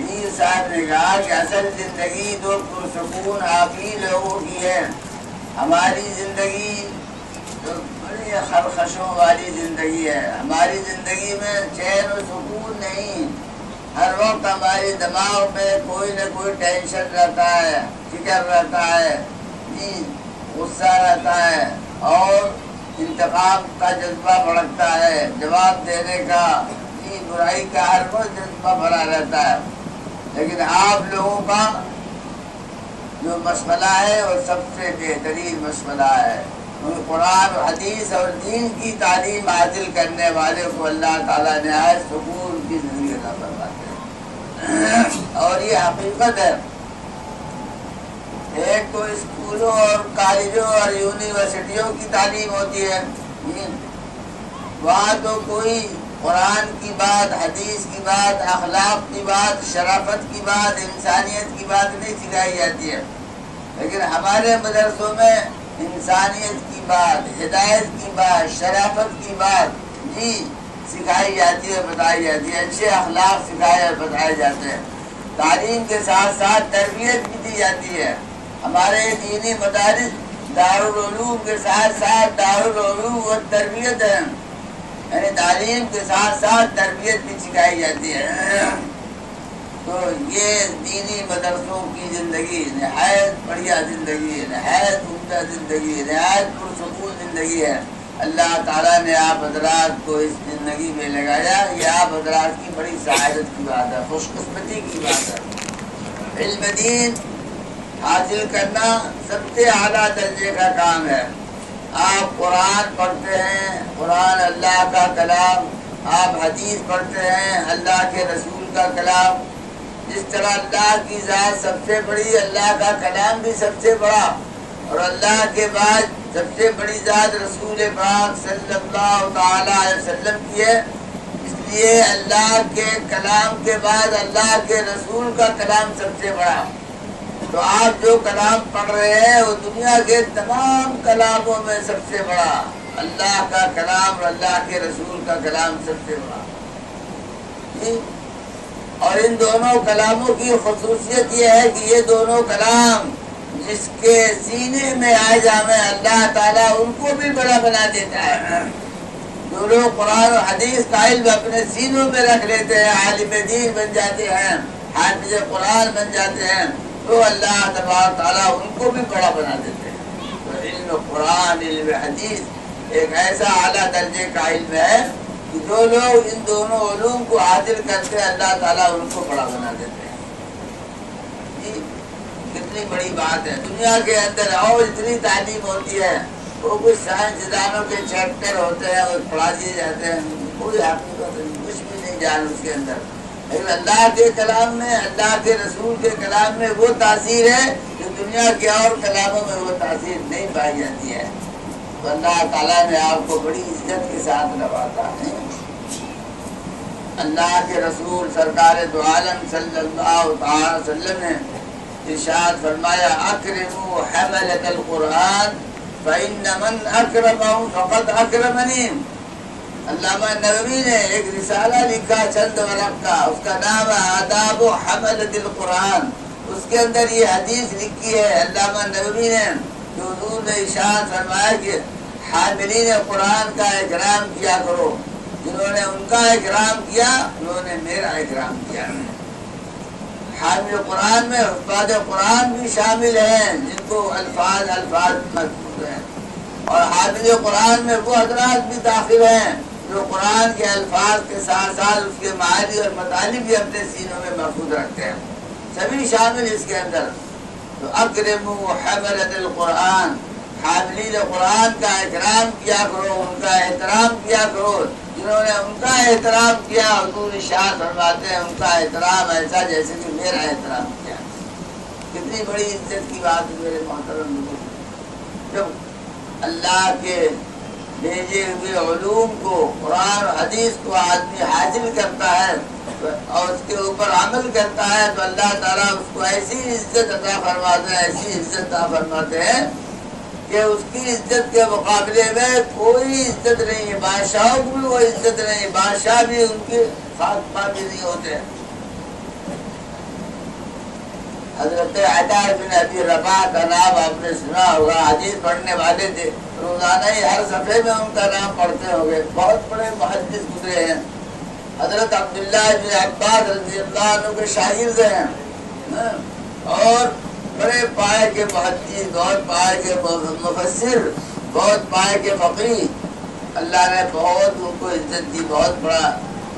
وزیر صاحب نے کہا کہ اصل زندگی تو پرسکون آپ ہی لوگوں کی ہے، ہماری زندگی تو بڑی خرخشوں والی زندگی ہے، ہماری زندگی میں چین و سکون نہیں، ہر وقت ہمارے دماغ میں کوئی نہ کوئی ٹینشن رہتا ہے، فکر رہتا ہے، غصہ رہتا ہے اور انتقام کا جذبہ بڑھتا ہے، جواب دینے کا، برائی کا ہر روز جذبہ بھرا رہتا ہے۔ لیکن آپ لوگوں کا جو مشغلہ ہے وہ سب سے بہترین مشغلہ ہے، قرآن و حدیث اور دین کی تعلیم حاصل کرنے والے کو اللہ تعالیٰ نہایت سکون کی زندگی عطا فرماتے ہیں، اور یہ حقیقت ہے۔ ایک تو اسکولوں اور کالجوں اور یونیورسٹیوں کی تعلیم ہوتی ہے، وہاں تو کوئی قرآن کی بات، حدیث کی بات، اخلاق کی بات، شرافت کی بات، انسانیت کی بات نہیں سکھائی جاتی ہے، لیکن ہمارے مدرسوں میں انسانیت کی بات، ہدایت کی بات، شرافت کی بات سکھائی جاتی ہے، بتائی جاتی ہے، اچھے اخلاق سکھائے اور بتائے جاتے ہیں۔ تعلیم کے ساتھ ساتھ تربیت بھی دی جاتی ہے۔ ہمارے دینی مدارس دارالعلوم کے ساتھ ساتھ دارالعلوم و تربیت ہے، یعنی تعلیم کے ساتھ ساتھ تربیت بھی سکھائی جاتی ہے۔ تو یہ دینی مدرسوں کی زندگی نہایت بڑھیا زندگی ہے، نہایت عمدہ زندگی ہے، نہایت پرسکون زندگی ہے۔ اللہ تعالیٰ نے آپ حضرات کو اس زندگی میں لگایا، یہ آپ حضرات کی بڑی سعادت کی بات ہے، خوش قسمتی کی بات ہے۔ علم دین حاصل کرنا سب سے اعلیٰ درجے کا کام ہے۔ آپ قرآن پڑھتے ہیں، قرآن اللہ کا کلام، آپ حدیث پڑھتے ہیں، اللہ کے رسول کا کلام، جس طرح اللہ کی ذات سب سے بڑی، اللہ کا کلام بھی سب سے بڑا، اور اللہ کے بعد سب سے بڑی ذات رسول پاک صلی اللہ تعالی علیہ وسلم کی ہے، اس لیے اللہ کے کلام کے بعد اللہ کے رسول کا کلام سب سے بڑا۔ تو آپ جو کلام پڑھ رہے ہیں وہ دنیا کے تمام کلاموں میں سب سے بڑا، اللہ کا کلام اور اللہ کے رسول کا کلام سب سے بڑا۔ اور ان دونوں کلاموں کی خصوصیت یہ ہے کہ یہ دونوں کلام جس کے سینے میں آ جائیں اللہ تعالیٰ ان کو بھی بڑا بنا دیتا ہے۔ جو لوگ قرآن و حدیث کا علم اپنے سینوں میں رکھ لیتے ہیں، عالم دین بن جاتے ہیں، حافظ قرآن بن جاتے ہیں، تو اللہ تبارک تعالیٰ ان کو بھی بڑا بنا دیتے ہیں۔ تو علم قرآن، علم حدیث ایک ایسا اعلیٰ درجے کا علم ہے کہ جو لوگ ان دونوں علوم کو حاصل کرتے ہیں اللہ تعالیٰ ان کو بڑا بنا دیتے ہیں۔ کتنی بڑی بات ہے۔ دنیا کے اندر اور اتنی تعلیم ہوتی ہے، وہ کچھ سائنسدانوں کے چیپٹر ہوتے ہیں، وہ پڑھا دیے جاتے ہیں، کوئی حقیقت نہیں، کچھ بھی نہیں جان اس کے اندر۔ لیکن اللہ کے کلام میں، اللہ کے رسول کے کلام میں وہ تاثیر ہے جو دنیا کے اور کلاموں میں وہ تاثیر نہیں پائی جاتی ہے۔ تو اللہ تعالیٰ نے آپ کو بڑی عزت کے ساتھ نوازا ہے۔ اللہ کے رسول سرکار دو عالم صلی اللہ تعالی وسلم نے ارشاد فرمایا، اکرموا حملۃ القرآن فإن من اکرمهم فقد اکرمنی۔ علامہ نووی نے ایک رسالہ لکھا چند ورق کا، اس کا نام ہے آداب حملۃ القرآن۔ اس کے اندر یہ حدیث لکھی ہے علامہ نووی نے کہ حضور نے ارشاد فرمایا کہ حاملین قرآن کا اکرام کیا کرو، جنہوں نے ان کا اکرام کیا انہوں نے میرا اکرام کیا۔ حامل قرآن میں حفاظ قرآن بھی شامل ہیں جن کو الفاظ محفوظ ہیں، اور حامل قرآن میں وہ حضرات بھی داخل ہیں جو قرآن کے الفاظ کے ساتھ ساتھ اس کے معانی اور مطالب بھی اپنے سینوں میں محفوظ رکھتے ہیں، سبھی شامل اس کے اندر۔ تو اکرموا حملۃ القرآن، حاملین قرآن کا اکرام کیا کرو، ان کا احترام کیا کرو، جنہوں نے ان کا احترام کیا حضور ارشاد فرماتے ہیں ان کا احترام ایسا جیسے کہ میرا احترام کیا۔ کتنی بڑی عزت کی بات ہے میرے محترم لوگوں۔ جب اللہ کے بھیجے ہوئے علوم کو، قرآن و حدیث کو آدمی حاصل کرتا ہے اور اس کے اوپر عمل کرتا ہے تو اللہ تعالیٰ اس کو ایسی عزت عطا فرماتے ہیں، ایسی عزت عطا فرماتے ہیں کہ اس کی عزت کے مقابلے میں کوئی عزت نہیں ہے۔ بادشاہوں کو بھی وہ عزت نہیں، بادشاہ بھی ان کے خاک پا بھی نہیں ہوتے۔ حضرت عطا بن ابی رباح کا نام آپ نے سنا ہوگا، حدیث پڑھنے والے تھے، روزانہ ہی ہر صفحے میں ان کا نام پڑھتے ہوں گے، بہت بڑے محدث گزرے ہیں۔ حضرت عبداللہ بن عباس رضی اللہ عنہ کے شاگرد ہیں اور بڑے پائے کے محدث، بہت پائے کے مفسر، بہت پائے کے فقیہ، اللہ نے بہت ان کو عزت دی، بہت بڑا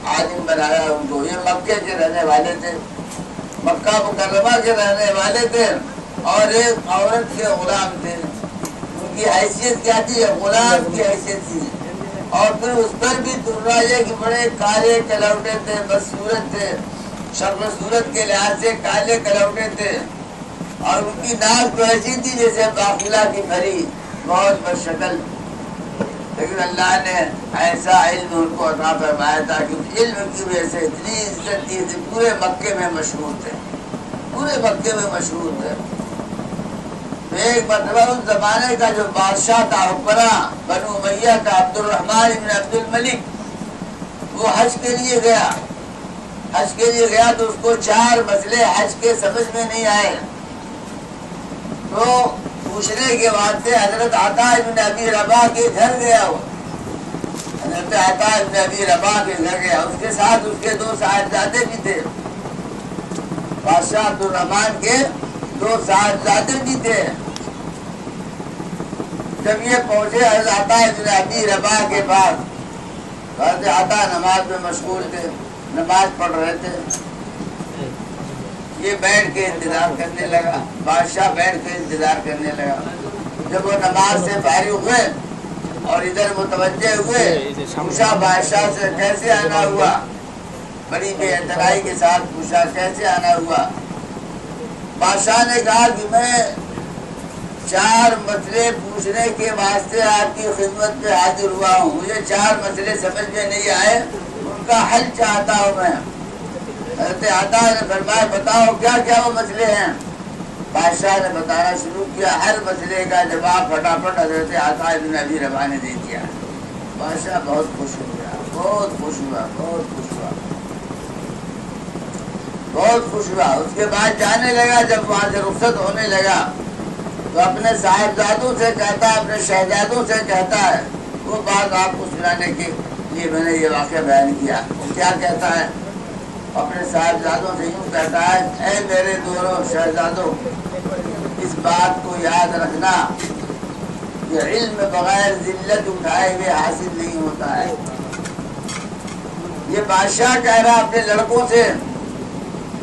عالم بنایا ان کو۔ یہ مکے کے رہنے والے تھے، مکہ مکرمہ کے رہنے والے تھے اور ایک عورت کے غلام تھے۔ ان کی حیثیت کیا تھی؟ غلام کی حیثیت تھی، اور پھر اس پر بھی دراجے کہ بڑے کالے کلوٹے تھے، بدصورت تھے، شکل صورت کے لحاظ سے کالے کلوٹے تھے، اور ان کی ناک تو ایسی تھی جیسے باقلہ کی پھری، بہت بدشکل، لیکن اللہ نے ایسا علم ان کو عطا فرمایا تھا کہ علم کی وجہ سے اتنی عزت دی تھی، پورے مکے میں مشہور تھے، پورے مکے میں مشہور تھے۔ ایک مرتبہ اس زمانے کا جو بادشاہ تھا، حکمراں بنو امیہ کا، عبد الرحمن بن عبد الملک، وہ حج کے لیے گیا۔ حج کے لیے گیا تو اس کو 4 مسئلے حج کے سمجھ میں نہیں آئے، تو پوچھنے کے واسطے حضرت عطا بن ابی رباح کے گھر گیا۔ وہ حضرت عطا بن ابی رباح کے گھر گیا، اس کے ساتھ اس کے 2 صاحبزادے بھی تھے، بادشاہ عبد الرحمن کے 2 صاحبزادے بھی تھے۔ جب یہ پہنچے حضرت عطا بن ابی رباح کے پاس، حضرت عطا نماز میں مشغول تھے، نماز پڑھ رہے تھے۔ یہ بیٹھ کے انتظار کرنے لگا، بادشاہ بیٹھ کے انتظار کرنے لگا۔ جب وہ نماز سے فارغ ہوئے اور ادھر متوجہ ہوئے، پوچھا بادشاہ سے کیسے آنا ہوا، بڑی بے اعتنائی کے ساتھ پوچھا کیسے آنا ہوا۔ بادشاہ نے کہا کہ میں 4 مسئلے پوچھنے کے واسطے آپ کی خدمت پہ حاضر ہوا ہوں، مجھے 4 مسئلے سمجھ میں نہیں آئے، ان کا حل چاہتا ہوں میں۔ حضرت عطا نے فرمایا بتاؤ کیا کیا وہ مسئلے ہیں۔ بادشاہ نے بتانا شروع کیا، ہر مسئلے کا جواب پھٹافٹ حضرت عطا بن ابی رباح نے دے دیا۔ بادشاہ بہت خوش ہو گیا، بہت خوش ہوا، بہت خوش ہوا، بہت خوش ہوا۔ اس کے بعد جانے لگا، جب وہاں سے رخصت ہونے لگا تو اپنے صاحبزادوں سے کہتا ہے، اپنے شہزادوں سے کہتا ہے، وہ بات آپ کو سنانے کے لیے میں نے یہ واقعہ بیان کیا۔ وہ کیا کہتا ہے؟ اپنے صاحبزادوں سے یوں کہتا ہے، اے میرے دونوں شہزادوں، اس بات کو یاد رکھنا کہ علم بغیر ذلت اٹھائے ہوئے حاصل نہیں ہوتا ہے۔ یہ بادشاہ کہہ رہا اپنے لڑکوں سے،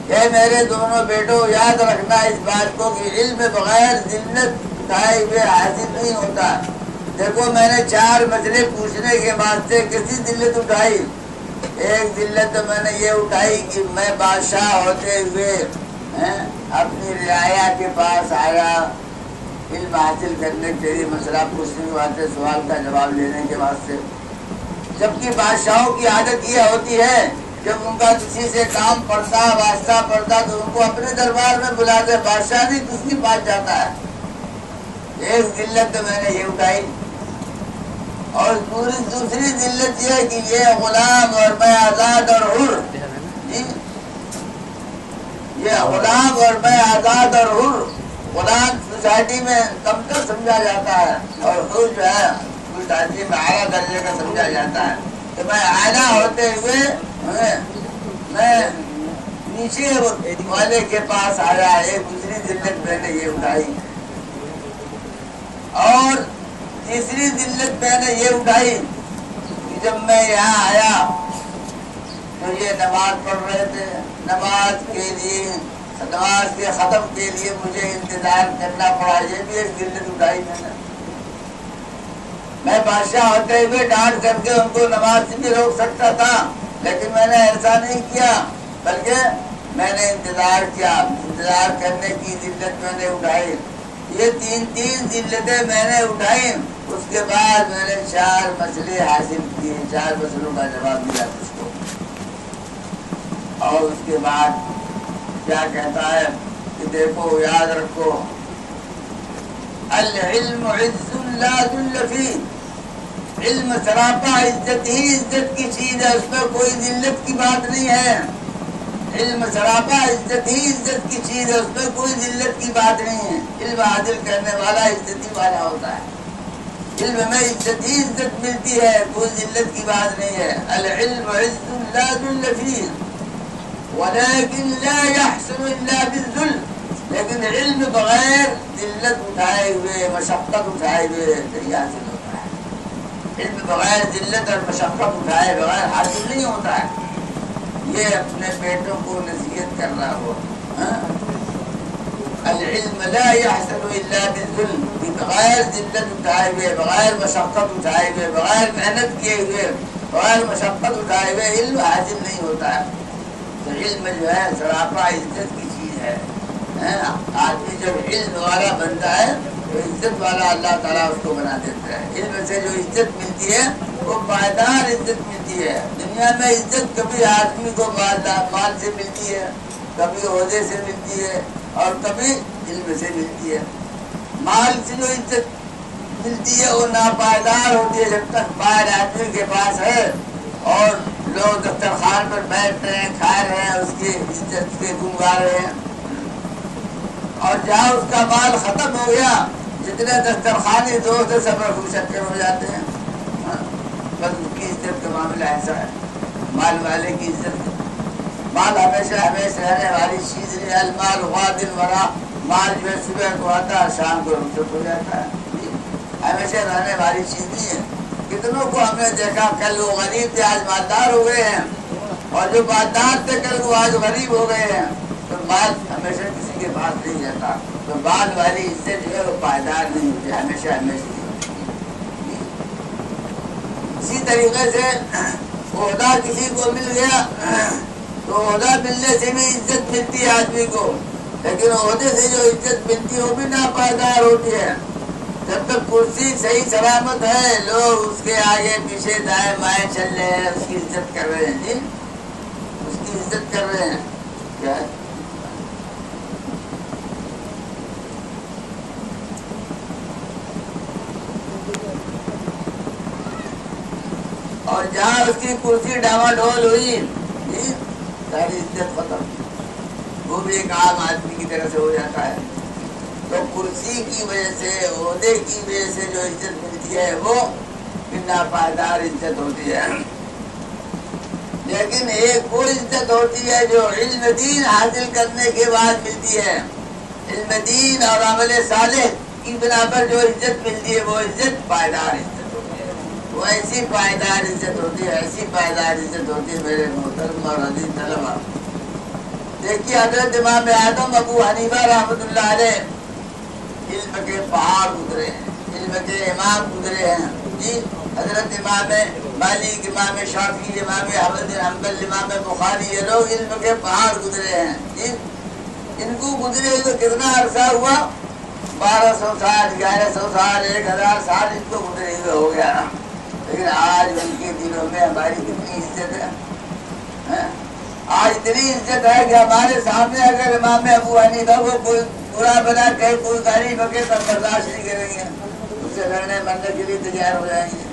اے میرے دونوں بیٹوں، یاد رکھنا اس بات کو کہ علم بغیر ذلت اٹھائے ہوئے حاصل نہیں ہوتا۔ دیکھو میں نے 4 مسئلے پوچھنے کے واسطے کسی ذلت اٹھائی، ایک ذلت تو میں نے یہ اٹھائی کہ میں بادشاہ ہوتے ہوئے اپنی رعایا کے پاس آیا علم حاصل کرنے کے لیے، مسئلہ پوچھنے کے واسطے، سوال کا جواب لینے کے واسطے۔ جبکہ بادشاہوں کی عادت یہ ہوتی ہے، جب ان کا کسی سے کام پڑتا، واسطہ پڑتا، تو ان کو اپنے دربار میں بلاتے، بادشاہ نہیں کس کے پاس جاتا ہے۔ ایک ذلت تو میں نے یہ اٹھائی، اور دوسری ذلت یہ ہے کہ یہ غلام اور میں آزاد اور حر، یہ غلام اور میں آزاد اور حر۔ غلام سوسائٹی میں کمتر سمجھا جاتا ہے اور حر جو ہے سوسائٹی میں اعلیٰ درجے کا سمجھا جاتا ہے، تو میں اعلیٰ ہوتے ہوئے میں نیچے والے کے پاس آیا۔ ایک دوسری ذلت میں نے یہ اٹھائی، اور تیسری ذلت میں نے یہ اٹھائی کہ جب میں یہاں آیا تو یہ نماز پڑھ رہے تھے، نماز کے ختم کے لیے مجھے انتظار کرنا پڑا، یہ بھی ایک ذلت اٹھائی میں نے۔ میں بادشاہ ہوتے ہوئے ڈانٹ کر کے ان کو نماز سے بھی روک سکتا تھا، لیکن میں نے ایسا نہیں کیا، بلکہ میں نے انتظار کیا، انتظار کرنے کی ذلت میں نے اٹھائی۔ یہ تین ذلتیں میں نے اٹھائی، اس کے بعد میں نے 4 مسئلے حاصل کیے، 4 مسئلوں کا جواب دیا اس کو۔ اور اس کے بعد کیا کہتا ہے کہ دیکھو یاد رکھو، العلم عز لا ذل فیہ، علم سراپا عزت ہی عزت کی چیز ہے، اس میں کوئی ذلت کی بات نہیں ہے۔ علم سراپا عزت ہی عزت کی چیز ہے، اس میں کوئی ذلت کی بات نہیں ہے۔ علم حاصل کرنے والا عزت ہی والا ہوتا ہے، علم میں عزت ہی عزت ملتی ہے، کوئی ذلت کی بات نہیں ہے۔ العلم عز لا ذل فیہ ولكن لا يحسن الا بالذل، لیکن علم بغیر ذلت اٹھائے ہوئے، مشقت اٹھائے ہوئے نہیں حاصل ہوتا ہے۔ علم بغیر ذلت اور مشقت اٹھائے بغیر حاصل نہیں ہوتا ہے۔ یہ اپنے بیٹوں کو نصیحت کر رہا ہو، العلم لا يحصل الا بالذل، بغیر ذلت اٹھائے ہوئے، بغیر مشقت اٹھائے ہوئے، بغیر محنت کیے ہوئے، بغیر مشقت اٹھائے ہوئے علم حاصل نہیں ہوتا ہے۔ تو علم جو ہے سراپا عزت کی چیز ہے۔ آدمی جب علم والا بنتا ہے تو عزت والا اللہ تعالیٰ اس کو بنا دیتا ہے۔ علم سے جو عزت ملتی ہے وہ پائیدار عزت ملتی ہے۔ دنیا میں عزت کبھی آدمی کو مال سے ملتی ہے، کبھی عہدے سے ملتی ہے، اور کبھی علم سے ملتی ہے۔ مال سے جو عزت ملتی ہے وہ ناپائیدار ہوتی ہے، جب تک مال آدمی کے پاس ہے اور لوگ دسترخوان پر بیٹھ رہے ہیں، کھا رہے ہیں، اس کی عزت کے گن گا رہے ہیں، اور جہاں اس کا مال ختم ہو گیا، جتنے دسترخوانی دوست سب رفو شکر ہو جاتے ہیں۔ بس اس کی عزت کا معاملہ ایسا ہے، مال والے کی عزت۔ مال ہمیشہ ہمیشہ رہنے والی چیز نہیں۔ المال غاد الورا، مال جو ہے صبح کو آتا ہے شام کو رخصت ہو جاتا ہے، ہمیشہ رہنے والی چیز نہیں ہے۔ کتنوں کو ہم نے دیکھا کل وہ غریب تھے آج مالدار ہو گئے ہیں، اور جو مالدار تھے کل وہ آج غریب ہو گئے ہیں۔ تو مال ہمیشہ کسی کے پاس نہیں رہتا، تو مال والی عزت جو ہے وہ پائیدار نہیں ہوتی، ہمیشہ ہمیشہ نہیں ہوتی۔ اسی طریقے سے عہدہ کسی کو مل گیا تو عہدہ ملنے سے بھی عزت ملتی ہے آدمی کو، لیکن عہدے سے جو عزت ملتی ہے وہ بھی ناپائیدار ہوتی ہے۔ جب تک کرسی صحیح سلامت ہے، لوگ اس کے آگے پیچھے دائیں بائیں چل رہے ہیں، اس کی عزت کر رہے ہیں، جی اس کی عزت کر رہے ہیں۔ کیا ہے؟ اور جہاں اس کی کرسی ڈاما ڈول ہوئی، جی ساری عزت ختم، وہ بھی ایک عام آدمی کی طرح سے ہو جاتا ہے۔ تو کرسی کی وجہ سے، عہدے کی وجہ سے جو عزت ملتی ہے وہ ناپائیدار عزت ہوتی ہے۔ لیکن ایک وہ عزت ہوتی ہے جو علم دین حاصل کرنے کے بعد ملتی ہے۔ علم دین اور عمل صالح کی بنا پر جو عزت ملتی ہے وہ عزت پائیدار عزت ہوتی ہے، وہ ایسی پائیدار عزت ہوتی ہے، ایسی پائیدار عزت ہوتی ہے۔ میرے محترم اور عزیز طلبا، دیکھیے حضرت امام اعظم ابو حنیفہ رحمۃ اللہ علیہ علم کے پہاڑ گزرے ہیں، علم کے امام گزرے ہیں، جی حضرت امام مالک، امام شافعی، امام احمد بن حنبل، امام بخاری، یہ لوگ علم کے پہاڑ گزرے ہیں، جی ان کو گزرے ہوئے کتنا عرصہ ہوا؟ 1200 سال، 1100 سال، 1000 سال ان کو گزرے ہوئے ہو گیا، لیکن آج ان کے دلوں میں ہماری کتنی عزت ہے۔ آج اتنی عزت ہے کہ ہمارے سامنے اگر امام ابو حنیفہ کو کوئی برا بنا کہ کوئی گالی بکے تو برداشت نہیں کریں گے، اس سے لڑنے مرنے کے لیے تیار ہو جائیں گے۔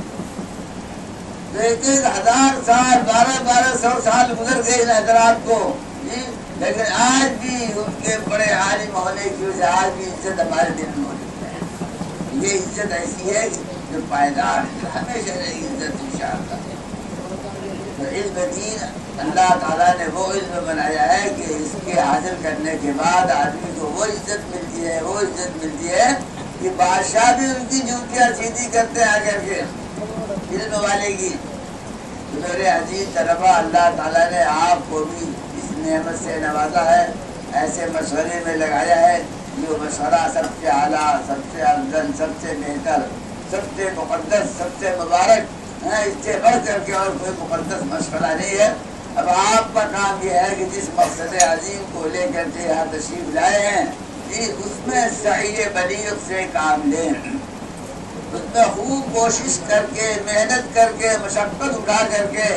تو 1000 سال، 1200 سال گزر گئے ان حضرات کو، جی لیکن آج بھی ان کے بڑے عالم ہونے کی وجہ سے آج بھی عزت ہمارے دل میں موجود ہے۔ یہ عزت ایسی ہے جو پائیدار ہے، ہمیشہ رہے عزت انشاءاللہ۔ تو علم دین اللہ تعالیٰ نے وہ علم بنایا ہے کہ اس کے حاصل کرنے کے بعد آدمی کو وہ عزت ملتی ہے، وہ عزت ملتی ہے کہ بادشاہ بھی ان کی جوتیاں سیدھی کرتے ہیں آ کر کے علم والے کی۔ میرے عزیز طلبا، اللہ تعالیٰ نے آپ کو بھی اس نعمت سے نوازا ہے، ایسے مشورے میں لگایا ہے جو مشورہ سب سے اعلیٰ، سب سے افضل، سب سے بہتر، سب سے مقدس، سب سے مبارک، اس سے بڑھ کر کے اور کوئی مقدس مشورہ نہیں ہے۔ اب آپ کا کام یہ ہے کہ جس مقصد عظیم کو لے کر کے یہاں تشریف لائے ہیں، جی اس میں سعی بلیغ سے کام لیں، اس میں خوب کوشش کر کے، محنت کر کے، مشقت اٹھا کر کے،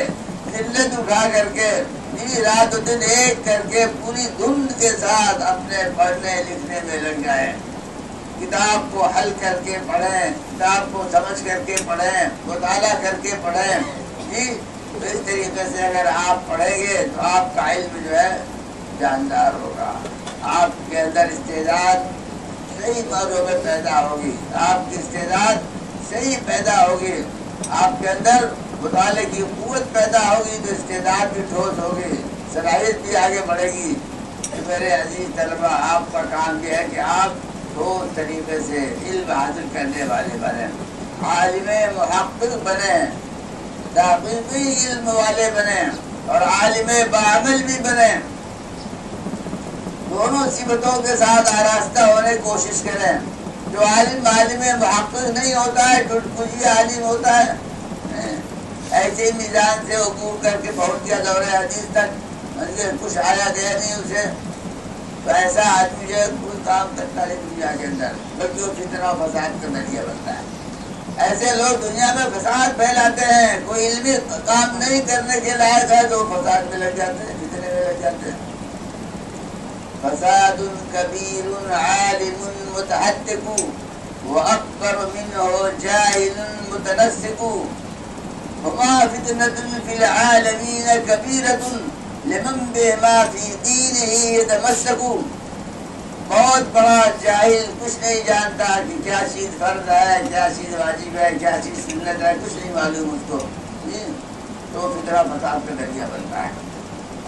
ذلت اٹھا کر کے، جی رات و دن ایک کر کے پوری دھند کے ساتھ اپنے پڑھنے لکھنے میں لگ جائیں، کتاب کو حل کر کے پڑھیں، کتاب کو سمجھ کر کے پڑھیں، مطالعہ کر کے پڑھیں، جی تو اس طریقے سے اگر آپ پڑھیں گے تو آپ کا علم جو ہے جاندار ہوگا، آپ کے اندر استعداد صحیح معنوں میں پیدا ہوگی، آپ کی استعداد صحیح پیدا ہوگی، آپ کے اندر مطالعے کی قوت پیدا ہوگی تو استعداد بھی ٹھوس ہوگی، صلاحیت بھی آگے بڑھے گی۔ تو میرے عزیز طلبہ، آپ کا کام یہ ہے کہ آپ ٹھوس طریقے سے علم حاصل کرنے والے بنیں، عالم محقق بنیں، تحقیقی علم والے بنیں اور عالم بعمل بھی بنیں۔ دونوں صفتوں کے ساتھ آراستہ ہونے کی کوشش کریں۔ جو عالم محقق نہیں ہوتا ہے، ٹٹپجی عالم ہوتا ہے، ایسے ہی میدان سے عبور کر کے پہنچ گیا دور حدیث تک، کچھ آیا گیا نہیں اسے، تو ایسا آدمی جو ہے کوئی کام کرتا ہے دنیا کے اندر، بلکہ وہ فتنہ و فساد کا ذریعہ بنتا ہے۔ ایسے لوگ دنیا میں فساد پھیلاتے ہیں، کوئی علمی کام نہیں کرنے کے لائق ہے تو فساد میں لگ جاتے ہیں، فتنے میں لگ جاتے ہیں۔ فساد کبیر عالم متحدق واکبر منه جاہل متنسق وما فتنة في العالمین کبیرة لمن بما فی دینہ یتمسک۔ بہت بڑا جاہل کچھ نہیں جانتا کہ کیا چیز فرض ہے، کیا چیز واجب ہے، کیا چیز سنت ہے، کچھ نہیں معلوم اس کو، تو فتنہ فساد کا ذریعہ بنتا ہے۔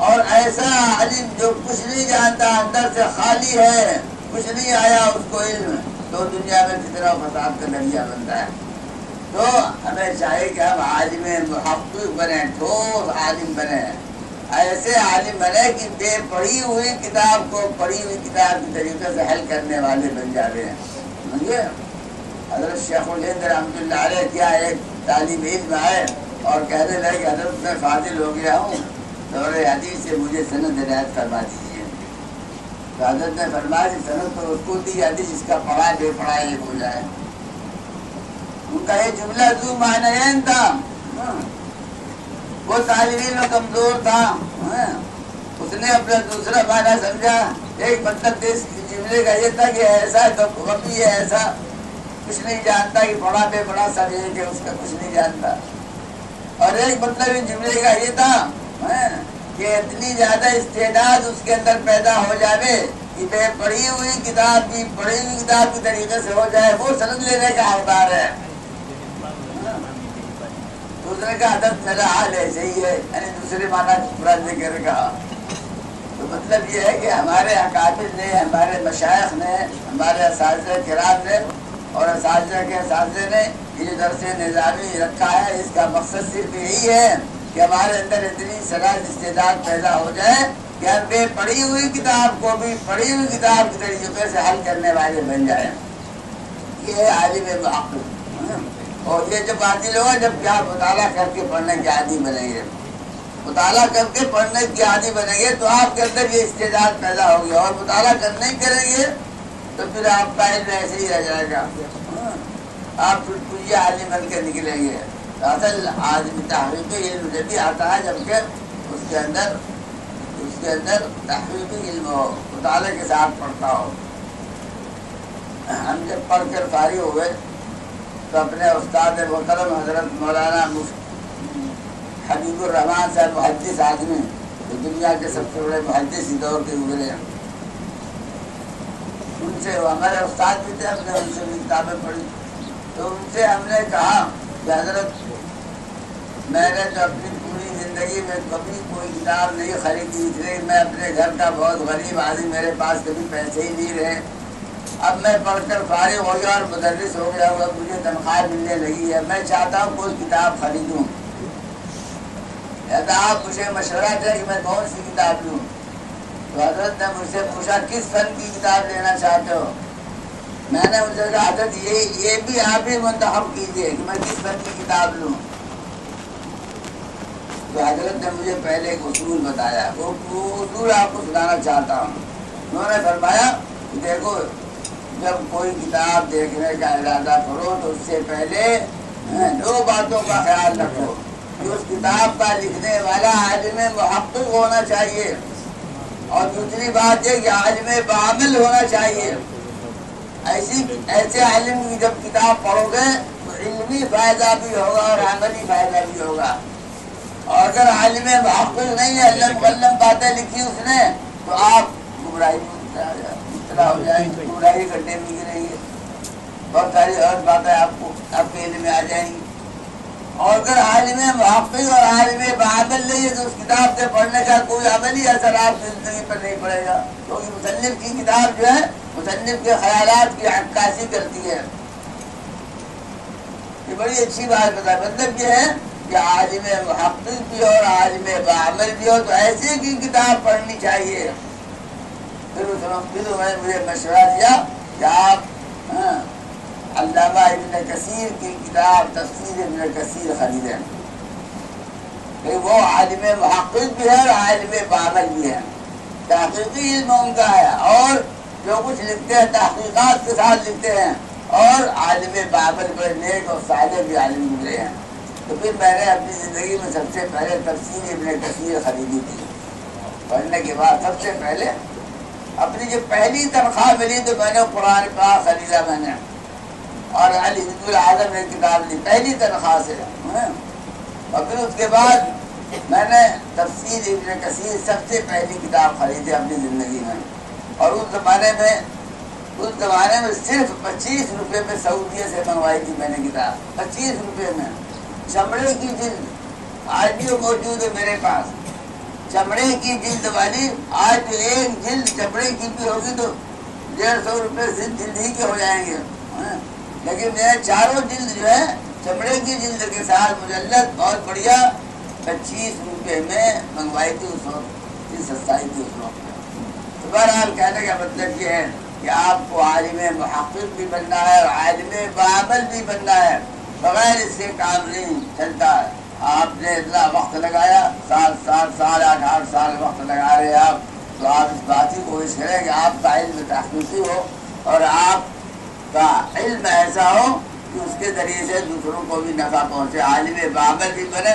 اور ایسا عالم جو کچھ نہیں جانتا، اندر سے خالی ہے، کچھ نہیں آیا اس کو علم، تو دنیا میں فتنہ و فساد کا ذریعہ بنتا ہے۔ تو ہمیں چاہیے کہ ہم عالم محقق بنیں، ٹھوس عالم بنیں، ایسے عالم بنے کہ بے پڑھی ہوئی کتاب کو پڑھی ہوئی کتاب کے طریقے سے حل کرنے والے بن جاتے ہیں۔ سمجھے؟ حضرت شیخ الہند رحمۃ اللہ علیہ کیا ایک طالب علم آئے اور کہنے لگے کہ حضرت میں فاضل ہو گیا ہوں، دور حدیث سے مجھے سند ہدایت فرما دیجیے۔ تو حضرت نے فرمایا کہ سند تو اس کو دی حدیث جس کا پڑھا بے پڑھا ایک ہو جائے۔ ان کا یہ جملہ ذو معنیین تھا۔ وہ طالب علم کمزور تھا، اس نے اپنا دوسرا معنی سمجھا۔ ایک مطلب اس جملے کا یہ تھا کہ ایسا غبی ہے، ایسا کچھ نہیں جانتا کہ پڑھا بے پڑھا سب ایک ہے، اس کا کچھ نہیں جانتا۔ اور ایک مطلب اس جملے کا یہ تھا کہ اتنی زیادہ استعداد اس کے اندر پیدا ہو جائے کہ بے پڑھی ہوئی کتاب بھی پڑھی ہوئی کتاب کے طریقے سے ہو جائے، وہ سند لینے کا حقدار ہے۔ دوسرے کا عدد میرا حال ایسے ہی ہے، یعنی دوسرے معنی پورا ذکر کہا۔ تو مطلب یہ ہے کہ ہمارے اکابر نے، ہمارے مشائخ نے، ہمارے اساتذہ کرام نے اور اساتذہ کے اساتذہ نے یہ درس نظامی رکھا ہے، اس کا مقصد صرف یہی ہے کہ ہمارے اندر اتنی صلاحیت استعداد پیدا ہو جائے کہ ہم بے پڑھی ہوئی کتاب کو بھی پڑھی ہوئی کتاب کے طریقے سے حل کرنے والے بن جائیں۔ یہ ہے عالم محقق۔ اور یہ جب حاصل ہوگا جب کیا مطالعہ کر کے پڑھنے کے عادی بنیں گے، مطالعہ کر کے پڑھنے کے عادی بنیں گے تو آپ کے اندر یہ استعداد پیدا ہوگی، اور مطالعہ کرنے ہی کریں گے تو پھر آپ کا علم ایسے ہی رہ جائے گا، آپ پھر عالم بن کے نکلیں گے۔ اصل آدمی تحقیقی علم جب بھی آتا ہے جبکہ اس کے اندر تحقیقی علم ہو، مطالعے کے ساتھ پڑھتا ہو۔ ہم جب پڑھ کر فارغ ہوئے تو اپنے استاد محترم حضرت مولانا حبیب الرحمان صاحب محدث آدمی، جو دنیا کے سب سے بڑے محدث دور کے گزرے ہیں، ان سے ہمارے استاد بھی تھے، ہم نے ان سے بھی کتابیں پڑھی۔ تو ان سے ہم نے کہا کہ حضرت میں نے تو اپنی پوری زندگی میں کبھی کوئی کتاب نہیں خریدی، اس لیے میں اپنے گھر کا بہت غریب آدمی، میرے پاس کبھی پیسے ہی نہیں رہے۔ اب میں پڑھ کر فارغ ہو گیا اور مدرس ہو گیا ہوا، مجھے تنخواہ ملنے لگی ہے، میں چاہتا ہوں کوئی کتاب خریدوں۔ آپ مجھے مشورہ دیں کہ میں کون سی کتاب لوں۔ تو حضرت نے مجھ سے پوچھا کس فن کی کتاب لینا چاہتے ہو؟ میں نے ان سے کہا حضرت یہ بھی آپ ہی منتخب کیجیے کہ میں کس فن کی کتاب لوں۔ تو حضرت نے مجھے پہلے ایک اصول بتایا، وہ اصول آپ کو سنانا چاہتا ہوں۔ انہوں نے فرمایا کہ دیکھو، جب کوئی کتاب دیکھنے کا ارادہ کرو تو اس سے پہلے 2 باتوں کا خیال رکھو کہ اس کتاب کا لکھنے والا عالم محقق ہونا چاہیے، اور دوسری بات یہ کہ عالم بعمل ہونا چاہیے۔ ایسے عالم کی جب کتاب پڑھو گے تو علمی فائدہ بھی ہوگا اور عملی فائدہ بھی ہوگا۔ اور اگر عالم محقق نہیں ہے، علم باتیں لکھی اس نے، تو تو آپ گمراہی میں مبتلا ہو جائیں گے، گمراہی گڈھے میں گریں گے، بہت ساری اور باتیں آپ کو آپ کے علم میں آ جائیں گی۔ اور اگر عالم محقق اور عالم بعمل نہیں ہے تو اس کتاب کے پڑھنے کا کوئی عملی اثر آپ کی زندگی پر نہیں پڑے گا، کیونکہ مصنف کی کتاب جو ہے مصنف کے خیالات کی عکاسی کرتی ہے۔ یہ بڑی اچھی بات بتا، مطلب یہ ہے کہ عالم محقق بھی ہو اور عالم بعمل بھی ہو تو ایسے کی کتاب پڑھنی چاہیے۔ پھر مجھے مشورہ دیا کہ آپ علامہ ابن کثیر کی کتاب تفسیر ابن کثیر خریدیں، کہ وہ عالم محقق بھی ہے اور عالم بعمل بھی ہے، تحقیقی علم ان کا ہے، اور جو کچھ لکھتے ہیں تحقیقات کے ساتھ لکھتے ہیں، اور عالم بعمل بڑے نیک اور صالح بھی عالم ملے ہیں۔ تو پھر میں نے اپنی زندگی میں سب سے پہلے تفسیر ابن کثیر خریدی تھی۔ پڑھنے کے بعد سب سے پہلے اپنی جو پہلی تنخواہ ملی تو میں نے قرآن پاک خریدا، میں نے اور الحزب العظم میں کتاب لی پہلی تنخواہ سے، اور پھر اس کے بعد میں نے تفسیر ابن کثیر سب سے پہلی کتاب خریدی اپنی زندگی میں۔ اور اس زمانے میں صرف 25 روپے میں سعودیہ سے منگوائی تھی میں نے کتاب، 25 روپے میں، چمڑے کی جلد، آج بھی وہ موجود ہے میرے پاس، چمڑے کی جلد والی۔ آج ایک جلد چمڑے کی بھی ہوگی تو 150 روپے سے جلد ہی کے ہو جائیں گے، لیکن میرے چاروں جلد جو ہے چمڑے کی جلد کے ساتھ مجلد بہت بڑھیا 25 روپے میں منگوائی تھی اس وقت، سسائی تھی اس وقت۔ تو بہرحال کہنے کا مطلب یہ ہے کہ آپ کو عالم محقق بھی بننا ہے اور عالم بعمل بھی بننا ہے، بغیر اس سے کام نہیں چلتا ہے۔ آپ نے اتنا وقت لگایا، 7 سال 8 سال وقت لگا رہے آپ، تو آپ اس بات کی کوشش کریں کہ آپ کا علم تحقیقی ہو اور آپ کا علم ایسا ہو کہ اس کے ذریعے سے دوسروں کو بھی نفع پہنچے، عالم بعمل بھی بنے۔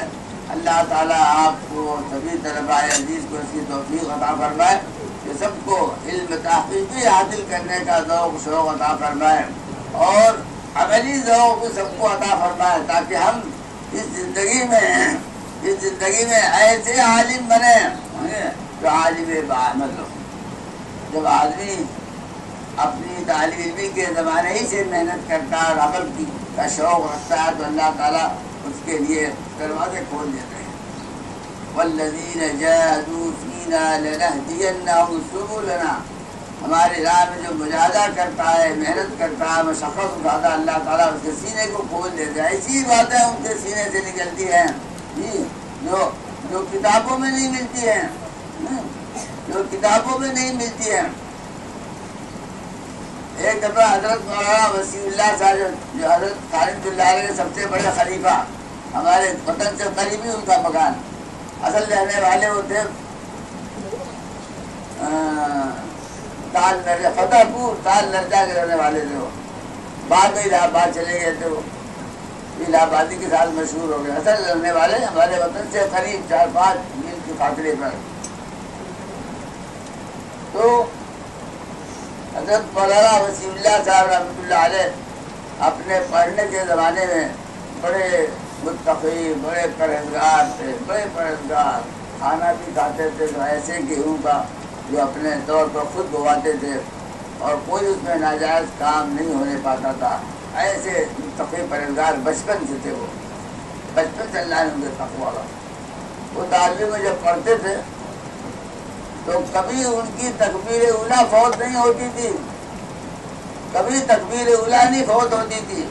اللہ تعالیٰ آپ کو سبھی طلباء عزیز کو اس کی توفیق عطا فرمائے کہ سب کو علم تحقیقی حاصل کرنے کا ذوق شوق عطا فرمائے، اور عملی ذوق بھی سب کو عطا فرمائے، تاکہ ہم اس زندگی میں ایسے عالم بنے جو عالم بعمل ہو۔ جب آدمی اپنی تعلیم علمی کے زمانے ہی سے محنت کرتا ہے اور عمل کی کا شوق رکھتا ہے تو اللہ تعالیٰ اس کے لیے دروازے کھول دیتے ہیں۔ والذین جاہدوا فینا لنہدینہم سبلنا، ہماری راہ میں جو مجاہدہ کرتا ہے، محنت کرتا ہے، مشقت اٹھاتا ہے، اللہ تعالیٰ اس کے سینے کو کھول دیتا ہے۔ ایسی باتیں ان کے سینے سے نکلتی ہیں جو کتابوں میں نہیں ملتی ہیں، جو کتابوں میں نہیں ملتی ہیں۔ ایک دفعہ حضرت مولانا وسیع اللہ صاحب جو حضرت خالد اللہ علیہ کے سب سے بڑے خلیفہ، ہمارے وطن سے قریبی ان کا مکان، اصل رہنے والے وہ تھے فتح پور تال لرجا کے رہنے والے تھے، وہ بعد میں الہ آباد چلے گئے تھے، وہ الہ آبادی کے ساتھ مشہور ہو گئے۔ اصل رہنے والے ہمارے وطن سے قریب 4-5 میل کے فاصلے پر۔ تو حضرت مولانا وسیع اللہ صاحب رحمۃ اللہ علیہ اپنے پڑھنے کے زمانے میں بڑے متقی، بڑے پرہیزگار تھے، بڑے پرہیزگار، کھانا بھی کھاتے تھے تو ایسے گیہوں کا جو اپنے طور پر خود بواتے تھے، اور کوئی اس میں ناجائز کام نہیں ہونے پاتا تھا۔ ایسے متقی پرہیزگار بچپن سے تھے، وہ بچپن سے اللہ نے ان کے تقویٰ کا۔ وہ تعلیم میں جب پڑھتے تھے تو کبھی ان کی تکبیر اولیٰ فوت نہیں ہوتی تھی، کبھی تکبیر اولیٰ نہیں فوت ہوتی تھی۔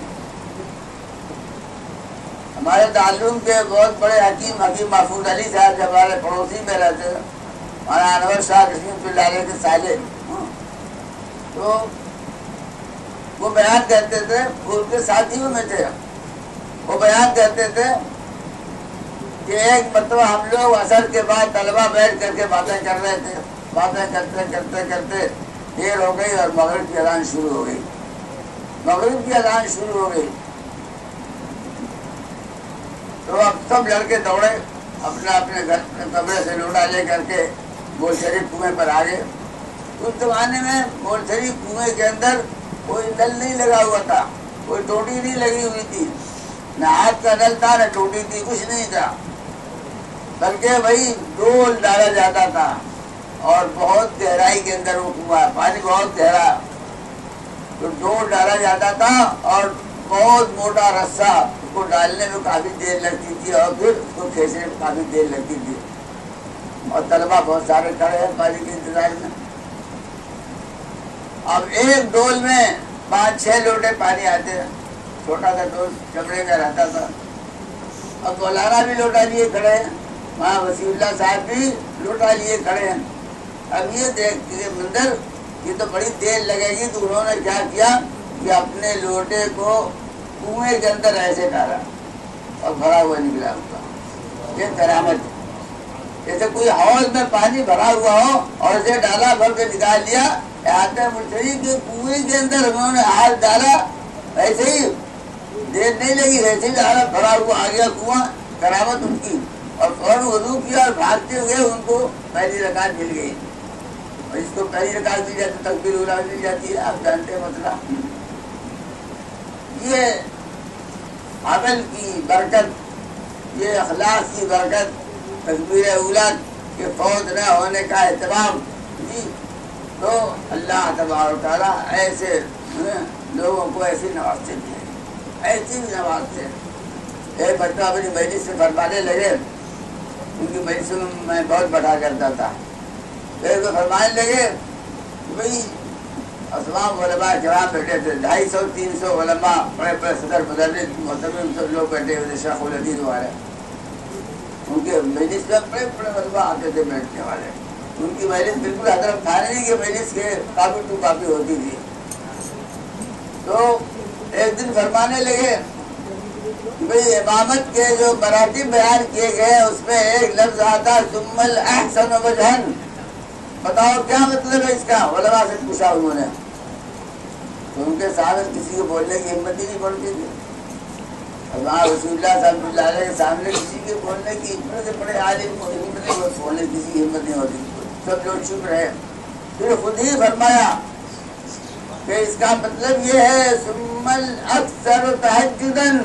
ہمارے تعلیم کے بہت بڑے حکیم محفوظ علی صاحب جب ہمارے پڑوسی میں رہتے تھے، مولانا انور شاہ رحمۃ اللہ علیہ کے سالے، تو وہ بیان کرتے تھے، وہ ان کے ساتھیوں میں تھے، وہ بیان کرتے تھے کہ ایک مرتبہ ہم لوگ عصر کے بعد طلبہ بیٹھ کر کے باتیں کر رہے تھے، باتیں کرتے دیر ہو گئی اور مغرب کی اذان شروع ہو گئی، مغرب کی اذان شروع ہو گئی۔ تو اب سب لڑکے دوڑے، اپنے گھر کمرے سے لوٹا لے کر کے گول شریف کنویں پر آ گئے۔ اس زمانے میں گول شریف کنویں کے اندر کوئی نل نہیں لگا ہوا تھا، کوئی ٹوٹی نہیں لگی ہوئی تھی، نہ ہاتھ کا نل تھا نہ ٹوٹی تھی، کچھ نہیں تھا، بلکہ وہی ڈول ڈالا جاتا تھا۔ اور بہت گہرائی کے اندر وہ کنواں ہے، پانی بہت گہرا، تو ڈور ڈالا جاتا تھا اور بہت موٹا رسہ، اس کو ڈالنے میں کافی دیر لگتی تھی اور پھر اس کو کھینچنے میں کافی دیر لگتی تھی، اور طلبا بہت سارے کھڑے ہیں پانی کے انتظار میں۔ اب ایک ڈول میں 5-6 لوٹے پانی آتے ہیں، چھوٹا سا ڈول چمڑے کا رہتا تھا، اب مولانا بھی لوٹا لیے کھڑے ہیں، وہاں وسیع اللہ صاحب بھی لوٹا لیے کھڑے ہیں۔ اب یہ دیکھتے منظر، یہ تو بڑی دیر لگے گی، تو انہوں نے کیا کیا کہ اپنے لوٹے کو کنویں کے اندر ایسے ڈالا اور بھرا ہوا نکلا اس کا۔ یہ کرامت ہے، جیسے کوئی حوض میں پانی بھرا ہوا ہو اور اسے ڈالا، بھر کے نکال لیا، آتے مرشدی کے کنویں کے اندر انہوں نے ہاتھ ڈالا، ایسے ہی دیر نہیں لگی، ویسے ہی ڈالا، بھرا ہوا آ گیا کنواں، کرامت ان کی، اور فوراً وضو کیا اور بھاگتے ہوئے ان کو پہلی رکعت مل گئی، اور اس کو پہلی رکعت مل جاتی تکبیر اولیٰ مل جاتی ہے، آپ جانتے ہیں مسئلہ۔ یہ عمل کی برکت، یہ اخلاص کی برکت، تکبیر اولیٰ کے فوت نہ ہونے کا اہتمام، جی، تو اللہ تبارک و تعالیٰ ایسے لوگوں کو ایسی نوازتے ہیں، ایسی بھی نوازتے ہیں۔ ایک بچہ اپنی مجلس سے فرمانے لگے، ان کی مجلس میں بہت بڑھا کرتا تھا، پھر وہ فرمانے لگے بھائی اسمام علماء کرام بیٹھے تھے، 250-300 علماء، بڑے بڑے صدر مدرس محترم سب لوگ بیٹھے ہوئے تھے، شیخ الحدیث والے، ان کے مجلس میں بڑے بڑے علماء آتے تھے بیٹھنے والے، ان کی مجلس بالکل حضرت تھانوی کی مجلس کے کافی ٹو کافی ہوتی تھی۔ تو ایک دن فرمانے لگے بھئی امامت کے جو مراتب بیان کیے گئے اس میں ایک لفظ آتا ثم الاحسن وجہن، بتاؤ کیا مطلب ہے اس کا؟ علماء سے پوچھا انہوں نے، تو ان کے سامنے کسی کو بولنے کی ہمت ہی نہیں پڑتی تھی، وہاں رسول اللہ صلی اللہ علیہ کے سامنے کسی کے بولنے کی بڑے سے بڑے عالم کو بولنے کی کسی کی ہمت نہیں ہوتی، سب لوگ چپ رہے۔ پھر خود ہی فرمایا کہ اس کا مطلب یہ ہے ثم الاکثر تہجدن،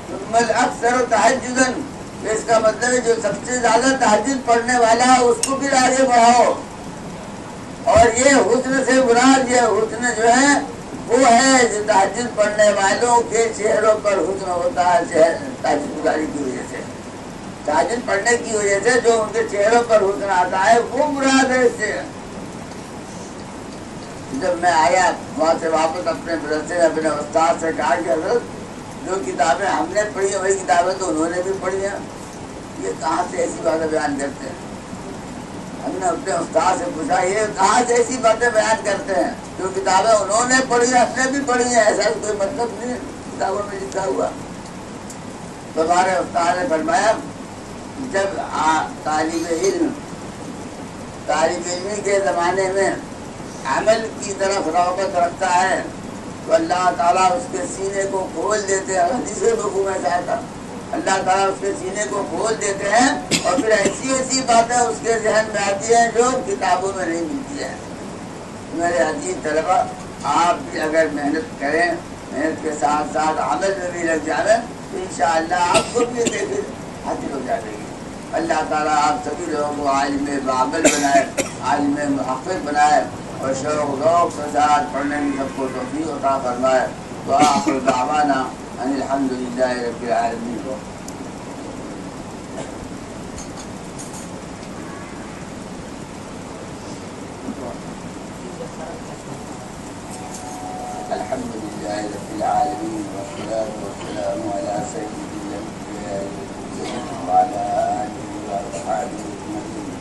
ثم الاکثر تہجدن، اس کا مطلب ہے جو سب سے زیادہ تہجد پڑھنے والا ہے اس کو بھی آگے بڑھاؤ، اور یہ حسن سے مراد، یہ حسن جو ہے وہ ہے جو تہجد پڑھنے والوں کے چہروں پر حسن ہوتا ہے تہجد گزاری کی وجہ سے، تہجد پڑھنے کی وجہ سے جو ان کے چہروں پر حسن آتا ہے وہ مراد ہے اس سے۔ جب میں آیا وہاں سے واپس اپنے مدرسے میں اپنے استاد سے کہا کہ حضرت جو کتابیں ہم نے پڑھی ہیں وہی کتابیں تو انہوں نے بھی پڑھی ہیں، یہ کہاں سے ایسی باتیں بیان کرتے ہیں؟ ہم نے اپنے استاد سے پوچھا یہ کہاں سے ایسی باتیں بیان کرتے ہیں؟ جو کتابیں انہوں نے پڑھی ہیں ہم نے بھی پڑھی ہیں، ایسا کوئی مطلب نہیں کتابوں میں لکھا ہوا۔ تو ہمارے استاد نے فرمایا جب طالب علمی کے زمانے میں عمل کی طرف رغبت رکھتا ہے تو اللہ تعالیٰ اس کے سینے کو کھول دیتے ہیں، حدیث مفہوم ایسا تھا، اللہ تعالیٰ اس کے سینے کو کھول دیتے ہیں اور پھر ایسی ایسی باتیں اس کے ذہن میں آتی ہیں جو کتابوں میں نہیں ملتی ہیں۔ میرے عزیز طلبہ، آپ بھی اگر محنت کریں، محنت کے ساتھ ساتھ عمل میں بھی لگ جائیں تو انشاءاللہ آپ کو بھی کیفیت حاصل ہو جائے گی۔ اللہ تعالیٰ آپ سبھی لوگوں کو عالم بعمل بنائے، عالم محقق بنائے، اور شوق ذوق کے ساتھ پڑھنے میں سب کو توفیق عطا فرمائے۔ وآخر دعوانا ان الحمدللہ رب العالمین۔ الحمدللہ رب العالمین والصلاة والسلام علی سید الانبیاء والمرسلین وعلی آلہ وصحبہ اجمعین۔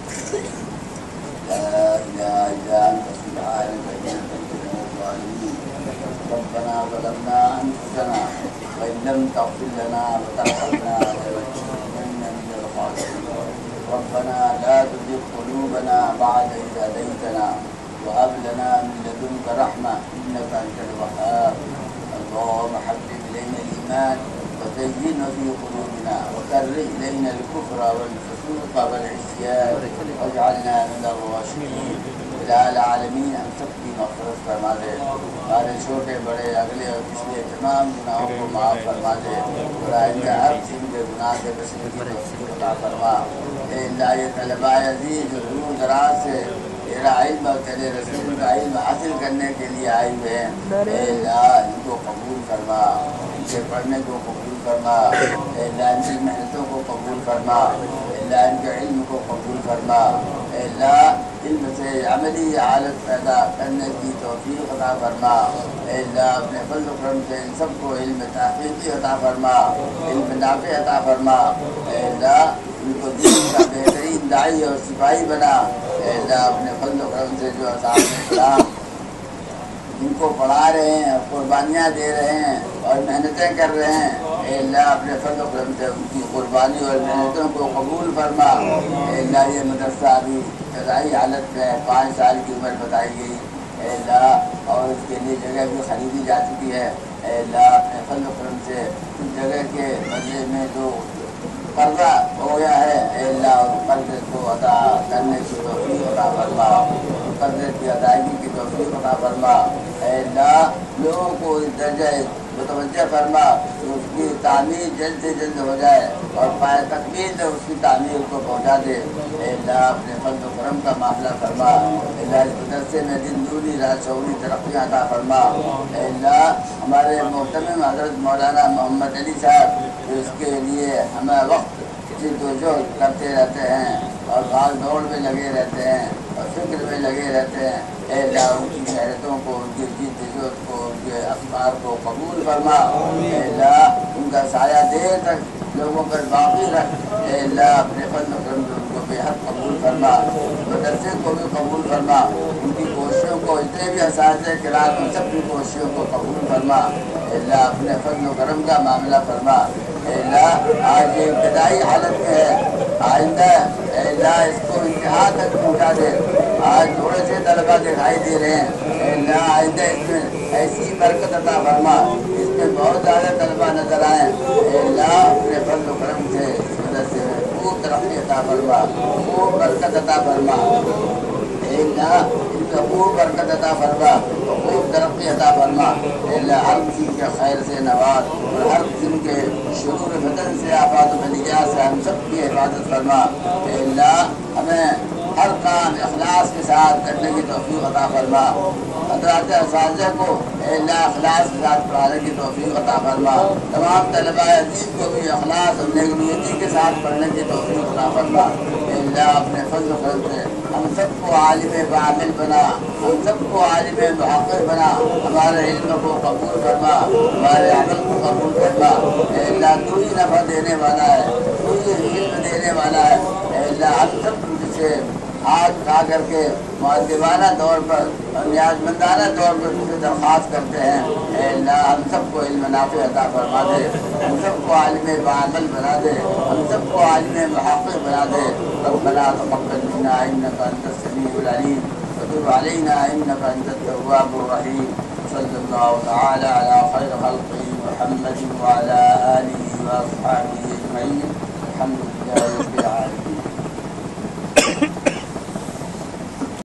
لا الہ الا انت سبحانک انی کنت من الظالمین۔ ربنا ظلمنا انفسنا وان لم تغفر لنا وترحمنا لنكونن من الخاسرين۔ ربنا لا تزغ قلوبنا بعد إذ هديتنا وهب لنا من لدنك رحمة إنك أنت الوهاب۔ اللهم حبب إلينا الإيمان وزينه في قلوبنا وكره إلينا الكفر والفسوق والعصيان واجعلنا من الراشدين۔ الہ العالمین ہم سب کی مغفرت فرما دے، ہمارے چھوٹے بڑے اگلے اور پچھلے تمام گناہوں کو معاف فرما دے، اور آئندہ ہر قسم کے گناہ سے بچنے کی توفیق عطا فرما۔ اللہ یہ طلباء عزیز جو دور دراز سے تیرا علم اور تیرے رسول کا علم حاصل کرنے کے لیے آئے ہوئے ہیں، اے اللہ ان کو قبول فرما، ان کے پڑھنے کو قبول فرما، اے اللہ ان کی محنتوں کو قبول فرما، اے اللہ ان کے علم کو قبول فرما، اے اللہ علم سے عملی حالت پیدا کرنے کی توفیق عطا فرما، اے اللہ اپنے فضل و کرم سے ان سب کو علم تحقیقی عطا فرما، علم نافع عطا فرما، اے اللہ ان کو دین کا بہترین داعی اور سپاہی بنا، اے اللہ اپنے فضل و کرم سے جو اساتذہ کرام ان کو پڑھا رہے ہیں، قربانیاں دے رہے ہیں اور محنتیں کر رہے ہیں، اے اللہ اپنے فضل و کرم سے ان کی قربانی اور محنتوں کو قبول فرما، اے اللہ یہ مدرسہ ابھی ابتدائی حالت میں 5 سال کی عمر بتائی گئی، اے اللہ اور اس کے لیے جگہ بھی خریدی جا چکی ہے، اے اللہ اپنے فضل و کرم سے اس جگہ کے بدلے میں جو قرضہ ہو گیا ہے، اے اللہ اس قرضے کو ادا کرنے کی توفیق عطا فرما، قرضے کی ادائیگی کی توفیق عطا فرما، اے اللہ لوگوں کو اس درجہ متوجہ فرما کہ اس کی تعمیر جلد سے جلد ہو جائے اور پائے تکمیل سے اس کی تعمیر کو پہنچا دے، اے اللہ اپنے فضل و کرم کا معاملہ فرما، اے اللہ اس مدرسے میں دن دوری رات چوری ترقیاں عطا فرما، اے اللہ ہمارے محترم حضرت مولانا محمد علی صاحب جو اس کے لیے ہمیں وقت توجہ کرتے رہتے ہیں اور بھاگ دوڑ میں لگے رہتے ہیں اور فکر میں لگے رہتے ہیں، اے اللہ ان کی محنتوں کو، ان کی جدوجہد کو، ان کے افکار کو قبول فرما، اے اللہ ان کا سایہ دیر تک لوگوں پر باقی رکھ، اے اللہ اپنے فضل و کرم سے ان کو بے حد قبول فرما، مدرسے کو بھی قبول فرما، ان کی کوششوں کو، جتنے بھی اساتذہ کرام ان سب کی کوششوں کو قبول فرما، اے اللہ اپنے فضل و کرم کا معاملہ فرما، اے اللہ آج یہ ابتدائی حالت میں ہے، آئندہ اے اللہ اس کو انتہا تک پہنچا دے، آج تھوڑے سے طلبا دکھائی دے رہے ہیں، اے اللہ آئندہ اس میں ایسی برکت عطا فرما اس میں بہت زیادہ طلبا نظر آئیں، اے اللہ اپنے فضل و کرم سے اس مدرسے میں خوب ترقی عطا فرما، خوب برکت عطا فرما، اے اللہ ان کو خوب برکت عطا فرما، خوب ترقی عطا فرما، اے اللہ ہر قسم کے خیر سے نواز اور ہر قسم کے شرور فتن سے، آفات و بلیات سے ہم سب کی حفاظت فرما، اے اللہ ہمیں ہر کام اخلاص کے ساتھ کرنے کی توفیق عطا فرما، حضرات اساتذہ کو اے اللہ اخلاص کے ساتھ پڑھانے کی توفیق عطا فرما، تمام طلباء عزیز کو بھی اخلاص اور نیک نیتی کے ساتھ پڑھنے کی توفیق عطا فرما، اے اللہ اپنے فضل و کرم سے ہم سب کو عالم بعمل بنا، ہم سب کو عالم محقق بنا، ہمارے علم کو قبول فرما، ہمارے عمل کو قبول فرما، اے اللہ تو ہی نفع دینے والا ہے، تو ہی علم دینے والا ہے، اے اللہ ہم سب سے ہاتھ اٹھا کر کے مؤدبانہ طور پر اور نیاز مندانہ طور پر تجھے درخواست کرتے ہیں، اے اللہ ہم سب کو علم نافع عطا فرما دے، ہم سب کو عالم بعمل بنا دے، ہم سب کو عالم محقق بنا دے، ربنا تقبل منا انک انت السمیع العلیم وتب علینا انک انت التواب الرحیم، صلی اللہ تعالی علی خیر خلقہ محمد وعلی آلہ واصحابہ اجمعین، الحمد للہ۔